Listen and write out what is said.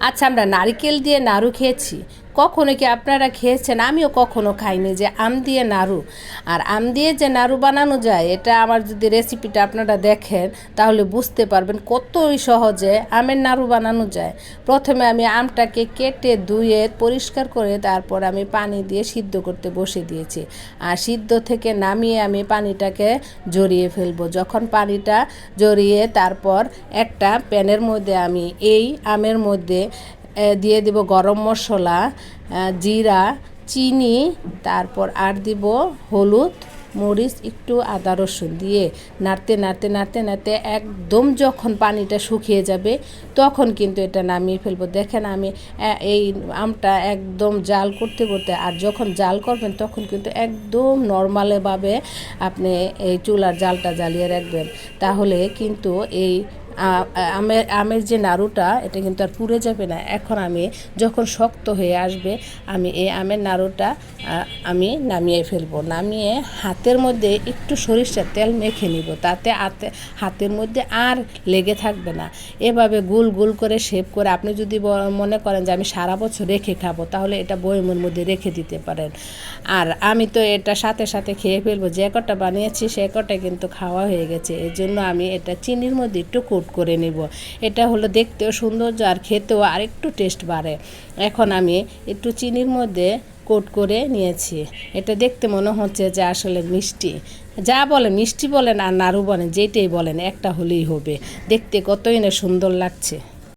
আচ্ছা, আমরা নারকেল দিয়ে নাড়ু খেয়েছি, কখনো কি আপনারা খেয়েছেন? আমিও কখনো খাইনি যে আম দিয়ে নাড়ু। আর আম দিয়ে যে নাড়ু বানানো যায়, এটা আমার যদি রেসিপিটা আপনারা দেখেন তাহলে বুঝতে পারবেন কতই সহজে আমের নাড়ু বানানো যায়। প্রথমে আমি আমটাকে কেটে ধুয়ে পরিষ্কার করে তারপর আমি পানি দিয়ে সিদ্ধ করতে বসে দিয়েছি। আর সিদ্ধ থেকে নামিয়ে আমি পানিটাকে ঝরিয়ে ফেলবো। যখন পানিটা ঝরিয়ে তারপর একটা প্যানের মধ্যে আমি এই আমের মধ্যে দিয়ে দিব গরম মশলা, জিরা, চিনি, তারপর আর দিব হলুদ, মরিচ, একটু আদা রসুন দিয়ে নাড়তে নাড়তে নাড়তে নাড়তে একদম যখন পানিটা শুকিয়ে যাবে তখন কিন্তু এটা নামিয়ে ফেলবো। দেখেন আমি এই আমটা একদম জাল করতে করতে, আর যখন জাল করবেন তখন কিন্তু একদম নর্মালভাবে আপনি এই চুলার জালটা জ্বালিয়ে রাখবেন, তাহলে কিন্তু এই আমের যে নাড়ুটা এটা কিন্তু আর পুড়ে যাবে না। এখন আমি যখন শক্ত হয়ে আসবে আমি এই আমের নাড়ুটা আমি নামিয়ে ফেলবো। নামিয়ে হাতের মধ্যে একটু সরিষার তেল মেখে নিব, তাতে হাতের মধ্যে আর লেগে থাকবে না। এভাবে গোল গোল করে শেপ করে আপনি যদি মনে করেন যে আমি সারা বছর রেখে খাবো, তাহলে এটা বয়মের মধ্যে রেখে দিতে পারেন। আর আমি তো এটা সাথে সাথে খেয়ে ফেলবো, যে কটা বানিয়েছি সে কটা কিন্তু খাওয়া হয়ে গেছে। এর জন্য আমি এটা চিনির মধ্যে একটু কোট করে নিব। এটা হলো দেখতেও সৌন্দর্য আর খেতেও আরেকটু টেস্ট বাড়ে। এখন আমি একটু চিনির মধ্যে কোট করে নিয়েছি। এটা দেখতে মনে হচ্ছে যে আসলে মিষ্টি, যা বলেন মিষ্টি বলেন আর নাড়ু বলেন, যেটাই বলেন একটা হলেই হবে। দেখতে কতই না সুন্দর লাগছে।